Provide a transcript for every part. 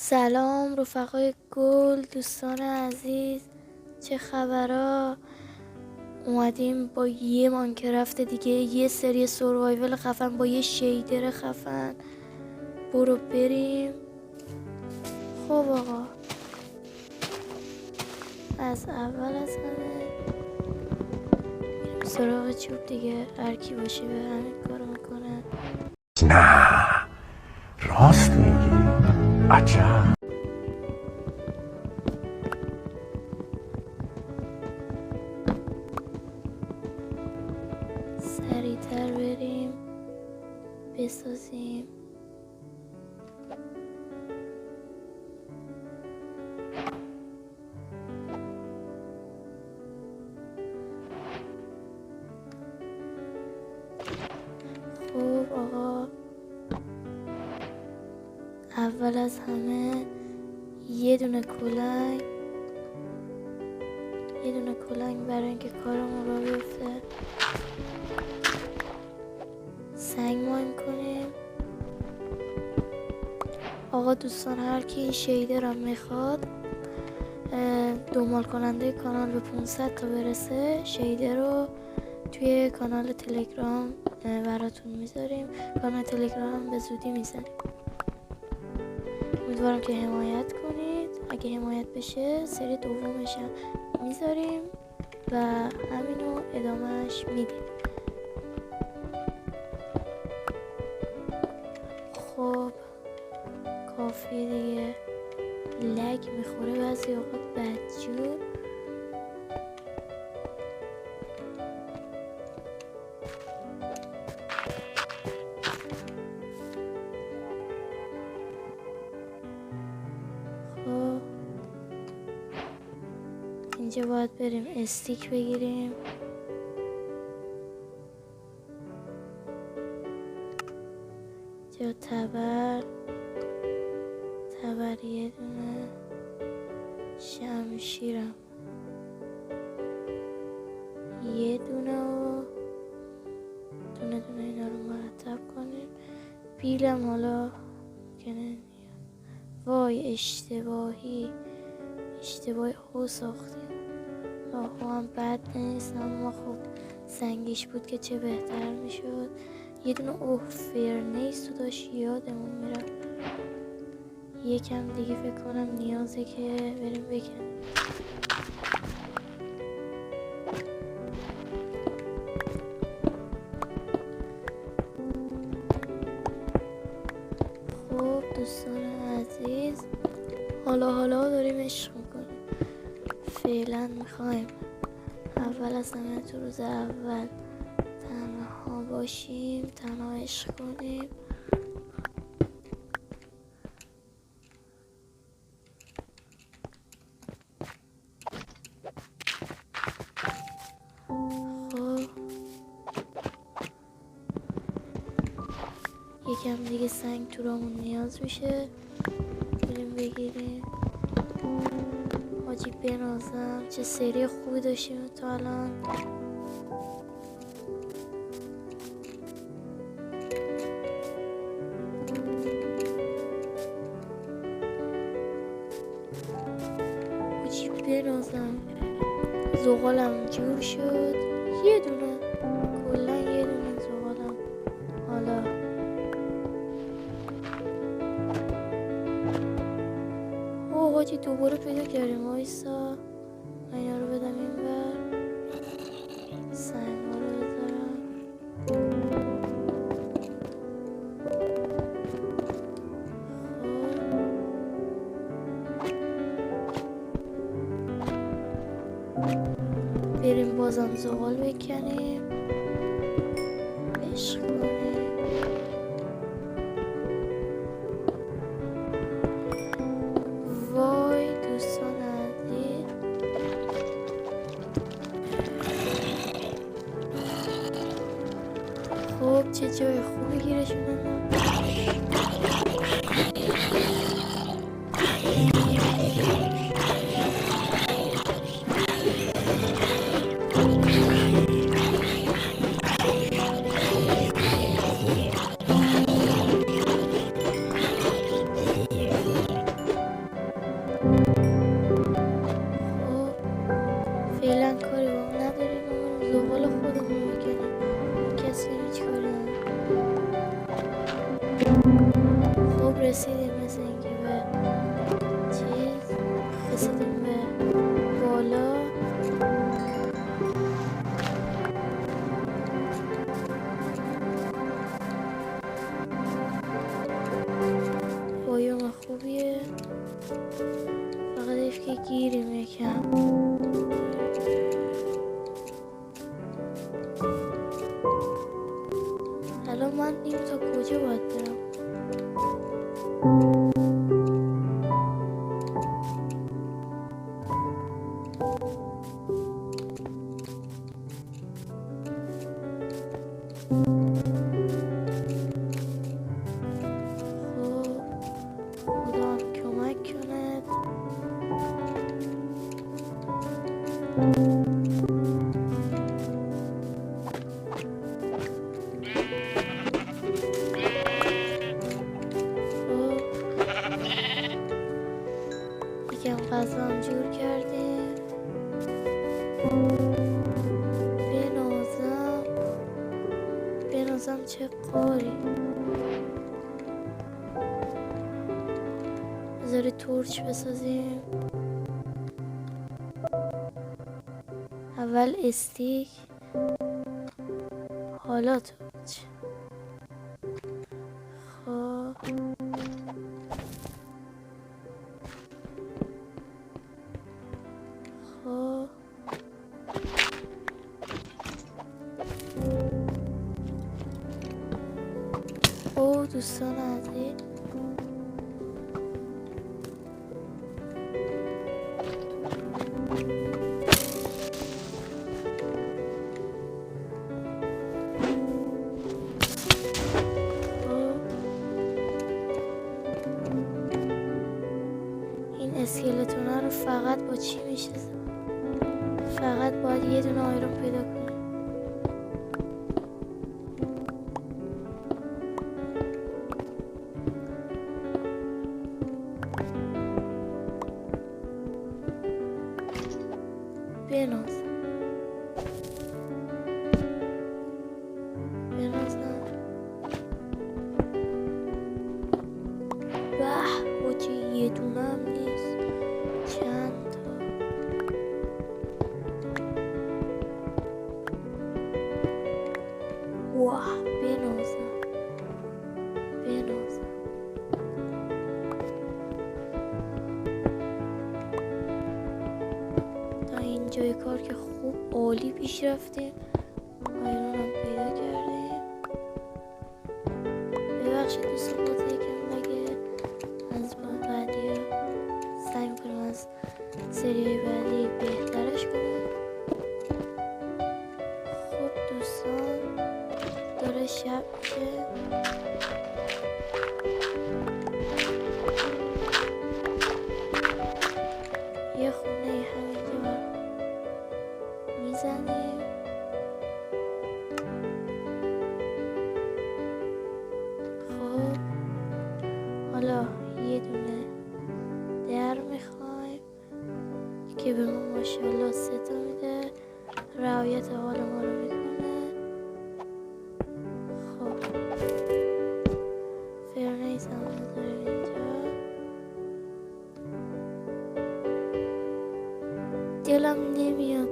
سلام رفقای گل، دوستان عزیز، چه خبرها؟ اومدیم با یه ماینکرافت دیگه، یه سری سروایول خفن با یه شیدر خفن. برو بریم. خب آقا، از اول از همه میریم سراغ چوب دیگه. هر کی باشه به همین کارو میکنه. نه راست میگی؟ عجب. سریعتر بریم بسازیم. خب آقا، اول از همه یه دونه کلنگ برای اینکه کارمون را بیفته. سنگ ماین کنیم. آقا دوستان، هر کی این شیدر رو میخواد، دنبال کننده کانال به 500 تا برسه، شیدر رو توی کانال تلگرام براتون میذاریم. کانال تلگرام به زودی میزنیم. امیدوارم که حمایت کنید. اگه حمایت بشه سری دومش هم میذاریم و همینو ادامهش میدیم. خب کافیه دیگه. لگ میخوره بعضی اوقات بدجور. خب اینجا باید بریم استیک بگیریم. جا تبر یه دونه، شمشیرم یه دونه و دونه اینا رو مرتب کنیم. بیلم حالا که نمیاد. وای اشتباهی هو ساختیم. راهو هم بد نیست، اما خب سنگیش بود که چه بهتر میشد. یه دونه فرنیس رو داشت یادمون میرم. یکم دیگه فکر کنم نیازه که بریم بکنیم. خب دوستان عزیز، حالا داریم عشق میکنیم. فعلا میخوایم اول از همه تو روز اول تنها باشیم، تنها عشق کنیم. خب یکم دیگه سنگ تو رامون نیاز میشه، بریم بگیریم. حاجی بنازم چه سری خوبی داشتیم تا الان. حاجی بنازم زغالم جور شد. یه دونه زغالم. حالا حاجی دوباره پیدا کردیم. وایسا اینا رو بدم این بر، سنگ ها رو بذارم. خب بریم بازم زغال بکنیم، عشق کنیم. وای دوستان عزیز، خب چه جای خوبی گیرشون دادم. مثل اینکه به چیز رسیدیم به بالا. بایوم خوبیه، فقط ایف که گیریم یکم. الان من این تا کجا باید برم؟ یکم غذا هم جور کردیم. بنازم چه قاری. بذاری تورچ بسازیم. اول استیک، حالا تورچ. خب او دوستان عزیز، این اسکلتونه رو فقط با چی میشه؟ فقط باید یه دونه آیرون پیدا کنیم. بناز نه به بوچه یه دونه هم نیست، چند تا. واه بنازم تا اینجای کار که خوب عالی پیش رفتیم. آیرون هم پیدا کردیم. ببخشید دوستان بازه یکم بگه از بعدی سعی میکنم از سری بعدی بهترش کنم. خب دوستان داره شب میشه. یه خونه همینجا میزنیم. خب حالا یه دونه در میخوایم که به ما ماشاءالله 3 تا میده، رعایت حال ما رو میکنه. خب فرنیز هم داریم اینجا. دلم نمیاد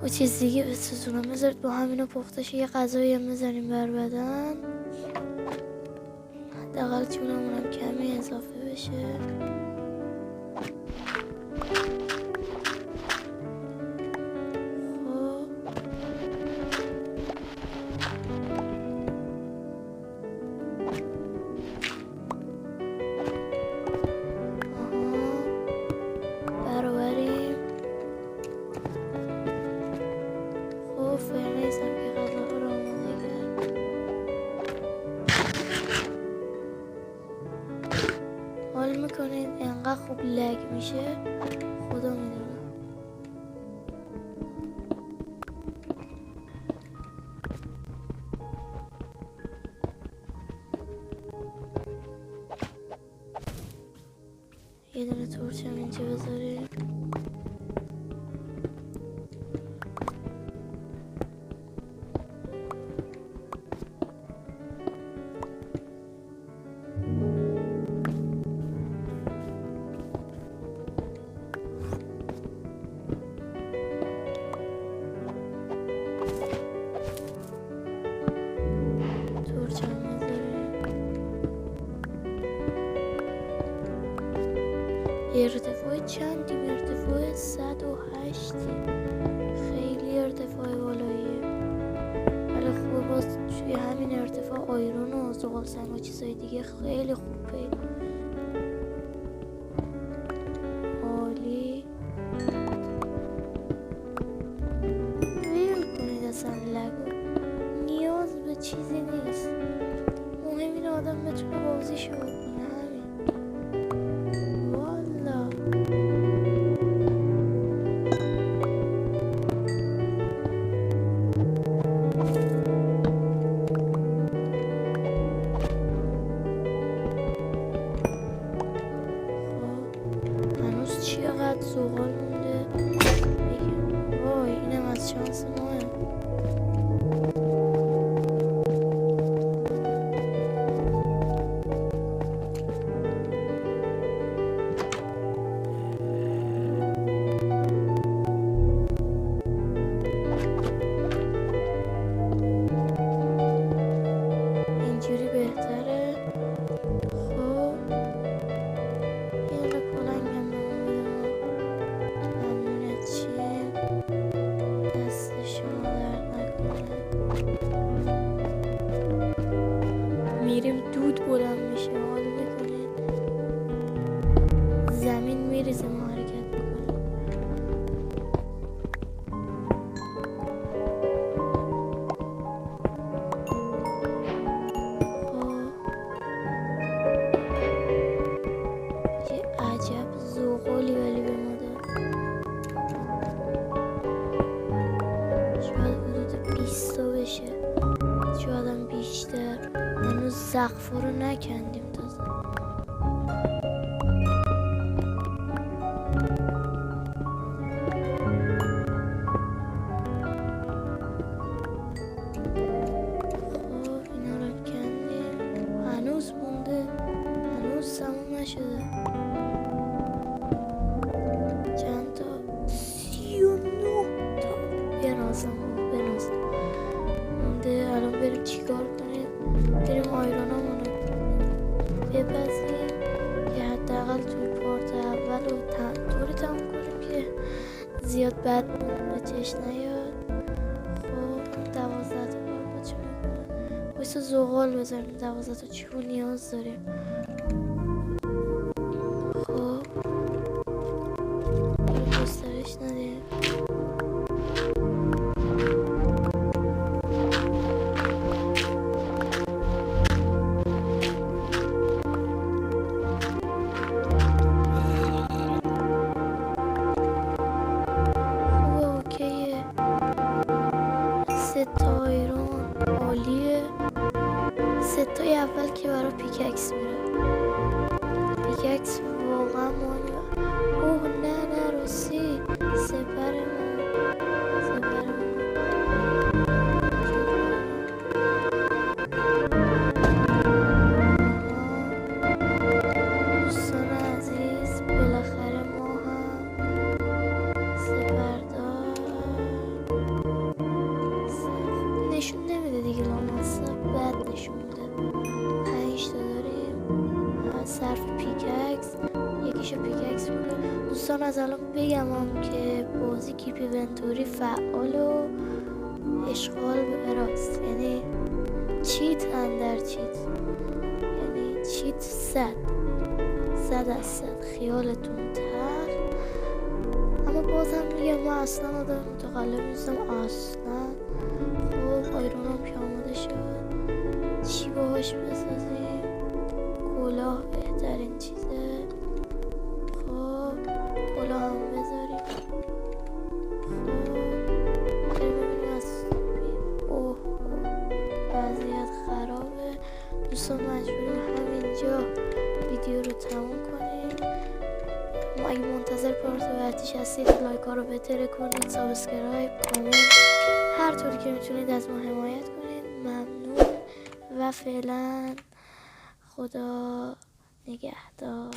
با چیز دیگه بسوزونم. بذارید با همینو پختش یه غذایی هم بذاریم بر بدن، حداقل جونمونم کمی اضافه بشه. حال میکنید انقدر خوب لگ میشه، خدا میدونه. یه دونه تورچ هم اینجا بذاریم. ارتفاع چندیم؟ ارتفاع 108. خیلی ارتفاع بالاییه، ولی خوبه باز توی همین ارتفاع آیرون و زغال سنگ و چیزای دیگه خیلی خوب پیدا. عالی. ویل کنید اصلا لگو، نیاز به چیزی نیست، مهم این آدم بتونه بازیشو بکنه. همین. والا هنوز چقدر زغال مونده بگیم. وای اینم از شانس ماه. اینجوری بهتره. خب یه پلنگم به ما بده. ممنونت چیم، دست شما درد نکنه. میریم دود بلند میشه، حال میکنه، زمین میریزه، ما حرکت میکنه. یه عجب زغالی ولی به ما داد. شاید حدود 20 بشه، شاید هم بیشتر. هنوز سقفا رو نکندیم تازه. خب اینا رو کندیم، هنوز مونده، هنوز تموم نشده. چند تا؟ 39 تا. بنازم مونده. الان بریم چیکار کنیم؟ بریم آیرونامونو بپزیم که حداقل توی پارت اول رو طوری تموم کنیم که زیاد بد به چش نیاد. خب 12 تا پارت چه میکنه؟ بایستا زغال بذاریم. 12 تا چیپو نیاز داریم. خب برو گسترش ندیم. تا آیرون عالیه. ستای اول که برای پیککس میره. پیککس واقعا مهمه. اوه نه راستی سپرمون دوستان عزیز، بالاخره ما هم سپردار نشون نمیده دیگه. لامصب بد نشون میده. 5 تا داریم. صرف پیککس، یکیشو پیککس میده. دوستان از الان بگم که بازی کیپ ایونتوری فعال و اشغال به راست، یعنی چیت اندر چیت، یعنی چیت 100% خیالتون تخت. اما بازم میگم ما اصلا آدم متقلب نیستم اصلا. خب آیرونم که آماده شد، چی باهاش بسازیم؟ کلاه بهترین چیزه. خب کلاه هم بذاریم. خب ببینیم از اوه وضعیت خرابه. دوستان مجبوریم همینجا ویدیو رو تموم کنیم. ما اگه منتظر پارت بعدیش هستید لایک ها رو بهتره کنید، سابسکرایب، کامنت، هر طوری که میتونید از ما حمایت کنید. ممنون و فعلا خدا نگهدار.